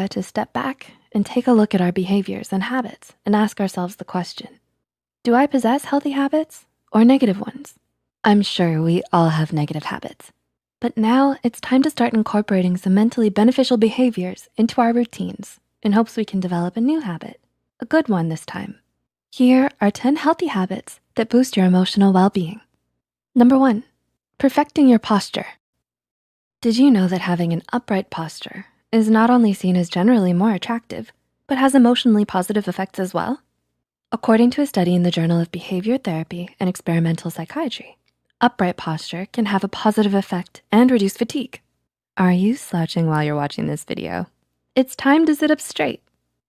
To step back and take a look at our behaviors and habits and ask ourselves the question, do I possess healthy habits or negative ones? I'm sure we all have negative habits, but now it's time to start incorporating some mentally beneficial behaviors into our routines in hopes we can develop a new habit, a good one this time. Here are 10 healthy habits that boost your emotional well-being. Number 1, perfecting your posture. Did you know that having an upright posture is not only seen as generally more attractive, but has emotionally positive effects as well? According to a study in the Journal of Behavior Therapy and Experimental Psychiatry, upright posture can have a positive effect and reduce fatigue. Are you slouching while you're watching this video? It's time to sit up straight.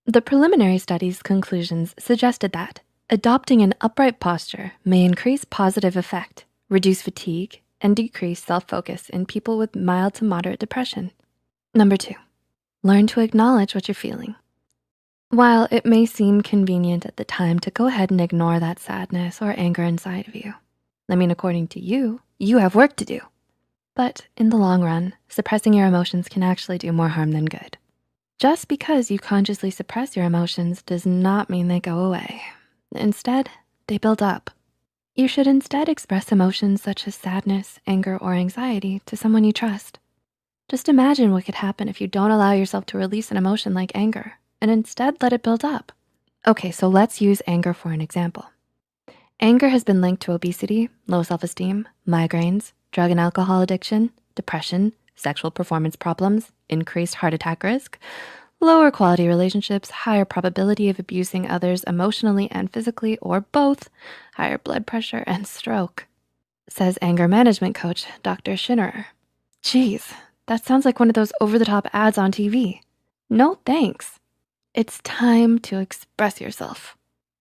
The preliminary study's conclusions suggested that adopting an upright posture may increase positive effect, reduce fatigue, and decrease self-focus in people with mild to moderate depression. Number 2, learn to acknowledge what you're feeling. While it may seem convenient at the time to go ahead and ignore that sadness or anger inside of you, according to you, you have work to do. But in the long run, suppressing your emotions can actually do more harm than good. Just because you consciously suppress your emotions does not mean they go away. Instead, they build up. You should instead express emotions such as sadness, anger, or anxiety to someone you trust. Just imagine what could happen if you don't allow yourself to release an emotion like anger and instead let it build up. Okay, so let's use anger for an example. Anger has been linked to obesity, low self-esteem, migraines, drug and alcohol addiction, depression, sexual performance problems, increased heart attack risk, lower quality relationships, higher probability of abusing others emotionally and physically, or both, higher blood pressure, and stroke, says anger management coach, Dr. Schinnerer. Geez, that sounds like one of those over-the-top ads on TV. No thanks. It's time to express yourself.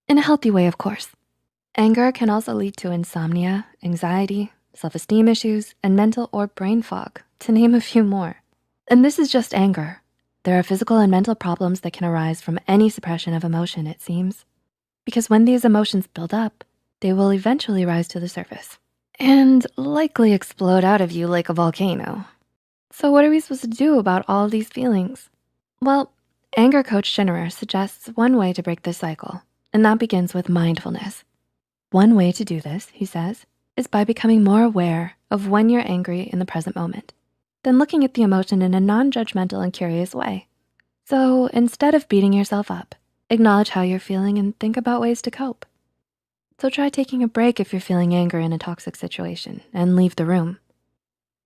In a healthy way, of course. Anger can also lead to insomnia, anxiety, self-esteem issues, and mental or brain fog, to name a few more. And this is just anger. There are physical and mental problems that can arise from any suppression of emotion, it seems. Because when these emotions build up, they will eventually rise to the surface and likely explode out of you like a volcano. So what are we supposed to do about all of these feelings? Well, anger coach Schinnerer suggests one way to break this cycle, and that begins with mindfulness. One way to do this, he says, is by becoming more aware of when you're angry in the present moment, then looking at the emotion in a non-judgmental and curious way. So instead of beating yourself up, acknowledge how you're feeling and think about ways to cope. So try taking a break if you're feeling anger in a toxic situation and leave the room.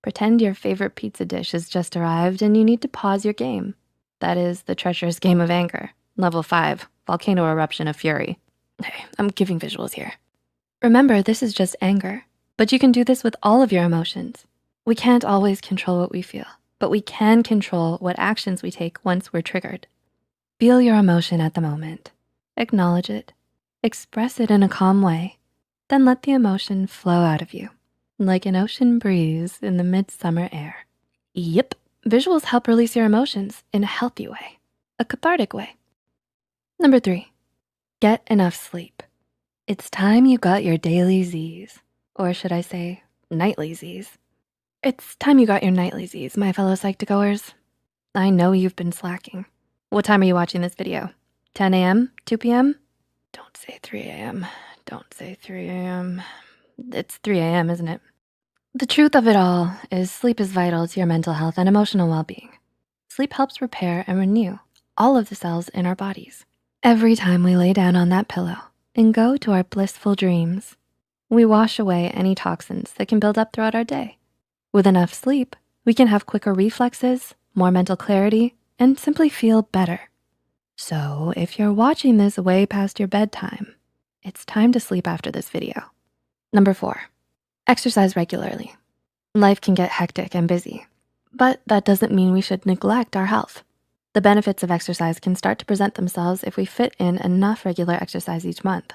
Pretend your favorite pizza dish has just arrived and you need to pause your game. That is the treacherous game of anger, level 5, volcano eruption of fury. Hey, I'm giving visuals here. Remember, this is just anger, but you can do this with all of your emotions. We can't always control what we feel, but we can control what actions we take once we're triggered. Feel your emotion at the moment, acknowledge it, express it in a calm way, then let the emotion flow out of you, like an ocean breeze in the midsummer air. Yep, visuals help release your emotions in a healthy way, a cathartic way. Number 3, get enough sleep. It's time you got your daily Z's, or should I say nightly Z's. It's time you got your nightly Z's, my fellow Psych2Goers. I know you've been slacking. What time are you watching this video? 10 a.m., 2 p.m.? Don't say 3 a.m., don't say 3 a.m. It's 3 a.m., isn't it? The truth of it all is sleep is vital to your mental health and emotional well-being. Sleep helps repair and renew all of the cells in our bodies. Every time we lay down on that pillow and go to our blissful dreams, we wash away any toxins that can build up throughout our day. With enough sleep, we can have quicker reflexes, more mental clarity, and simply feel better. So if you're watching this way past your bedtime, it's time to sleep after this video. Number 4, exercise regularly. Life can get hectic and busy, but that doesn't mean we should neglect our health. The benefits of exercise can start to present themselves if we fit in enough regular exercise each month.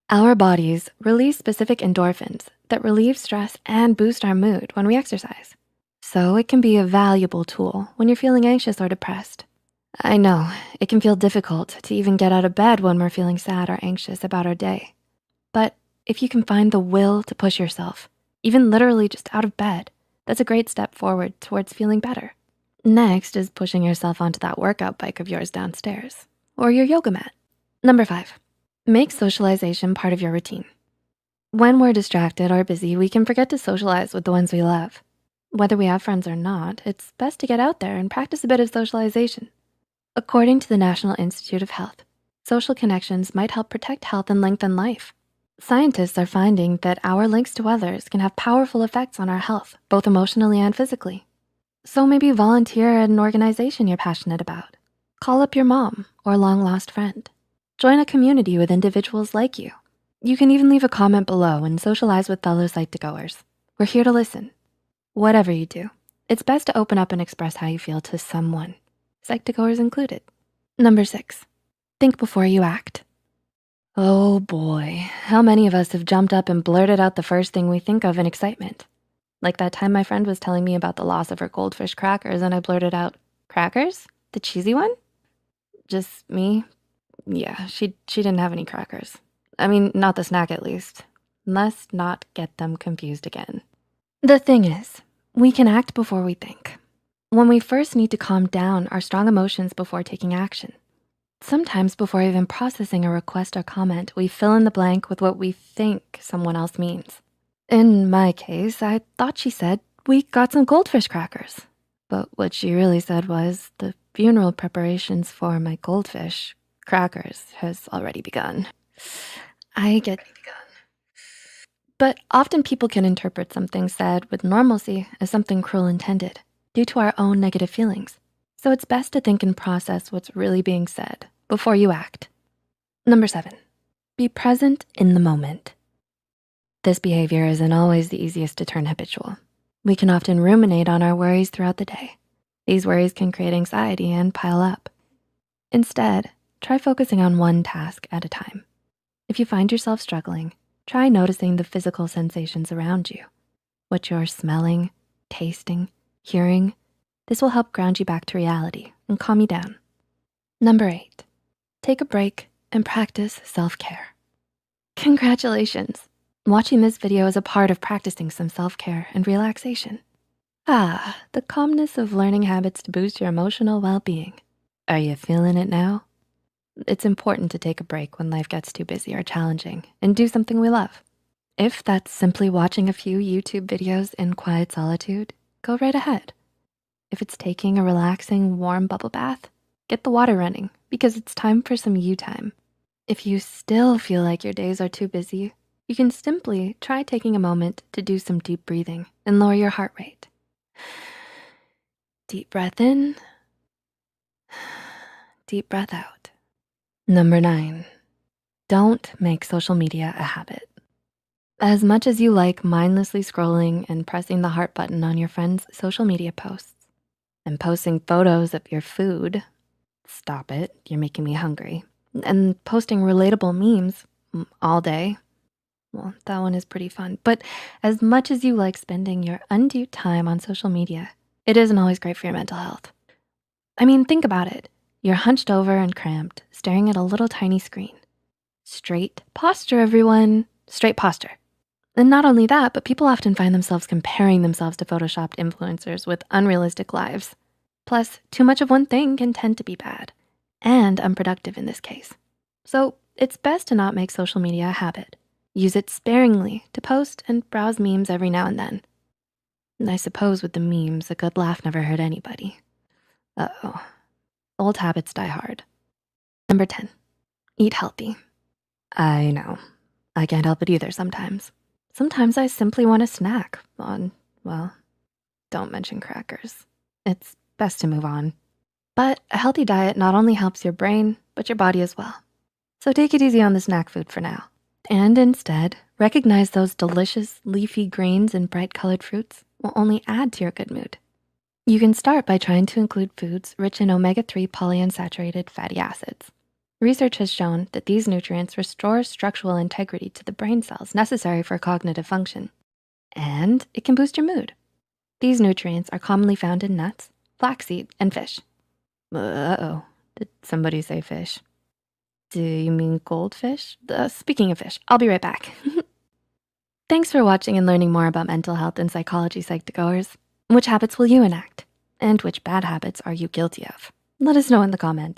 Our bodies release specific endorphins that relieve stress and boost our mood when we exercise. So it can be a valuable tool when you're feeling anxious or depressed. I know, it can feel difficult to even get out of bed when we're feeling sad or anxious about our day. But if you can find the will to push yourself, even literally just out of bed, that's a great step forward towards feeling better. Next is pushing yourself onto that workout bike of yours downstairs or your yoga mat. Number 5, make socialization part of your routine. When we're distracted or busy, we can forget to socialize with the ones we love. Whether we have friends or not, it's best to get out there and practice a bit of socialization. According to the National Institute of Health, social connections might help protect health and lengthen life. Scientists are finding that our links to others can have powerful effects on our health, both emotionally and physically. So maybe volunteer at an organization you're passionate about. Call up your mom or long-lost friend. Join a community with individuals like you. You can even leave a comment below and socialize with fellow Psych2Goers. We're here to listen. Whatever you do, it's best to open up and express how you feel to someone, Psych2Goers included. Number 6, think before you act. Oh boy, how many of us have jumped up and blurted out the first thing we think of in excitement? Like that time my friend was telling me about the loss of her goldfish crackers and I blurted out, "Crackers? The cheesy one?" Just me? Yeah, she didn't have any crackers. I mean, not the snack at least. Let's not get them confused again. The thing is, we can act before we think. When we first need to calm down our strong emotions before taking action. Sometimes before even processing a request or comment, we fill in the blank with what we think someone else means. In my case, I thought she said, "We got some goldfish crackers." But what she really said was, "The funeral preparations for my goldfish crackers has already begun." I get But often people can interpret something said with normalcy as something cruel intended due to our own negative feelings. So it's best to think and process what's really being said before you act. Number 7, be present in the moment. This behavior isn't always the easiest to turn habitual. We can often ruminate on our worries throughout the day. These worries can create anxiety and pile up. Instead, try focusing on one task at a time. If you find yourself struggling, try noticing the physical sensations around you, what you're smelling, tasting, hearing. This will help ground you back to reality and calm you down. Number 8, take a break and practice self-care. Congratulations. Watching this video is a part of practicing some self-care and relaxation. The calmness of learning habits to boost your emotional well-being. Are you feeling it now? It's important to take a break when life gets too busy or challenging and do something we love. If that's simply watching a few YouTube videos in quiet solitude, go right ahead. If it's taking a relaxing, warm bubble bath, get the water running because it's time for some you time. If you still feel like your days are too busy, you can simply try taking a moment to do some deep breathing and lower your heart rate. Deep breath in, deep breath out. Number 9, don't make social media a habit. As much as you like mindlessly scrolling and pressing the heart button on your friends' social media posts and posting photos of your food, stop it, you're making me hungry, and posting relatable memes all day, well, that one is pretty fun. But as much as you like spending your undue time on social media, it isn't always great for your mental health. I mean, think about it. You're hunched over and cramped, staring at a little tiny screen. Straight posture, everyone, straight posture. And not only that, but people often find themselves comparing themselves to photoshopped influencers with unrealistic lives. Plus, too much of one thing can tend to be bad and unproductive in this case. So it's best to not make social media a habit. Use it sparingly to post and browse memes every now and then. And I suppose with the memes, a good laugh never hurt anybody. Uh-oh, old habits die hard. Number 10, eat healthy. I know, I can't help it either sometimes. Sometimes I simply want a snack on, well, don't mention crackers. It's best to move on. But a healthy diet not only helps your brain, but your body as well. So take it easy on the snack food for now. And instead, recognize those delicious leafy greens and bright colored fruits will only add to your good mood. You can start by trying to include foods rich in omega-3 polyunsaturated fatty acids. Research has shown that these nutrients restore structural integrity to the brain cells necessary for cognitive function, and it can boost your mood. These nutrients are commonly found in nuts, flaxseed, and fish. Uh-oh, did somebody say fish? Do you mean goldfish? Speaking of fish, I'll be right back. Thanks for watching and learning more about mental health and psychology, Psych2Goers. Which habits will you enact? And which bad habits are you guilty of? Let us know in the comments.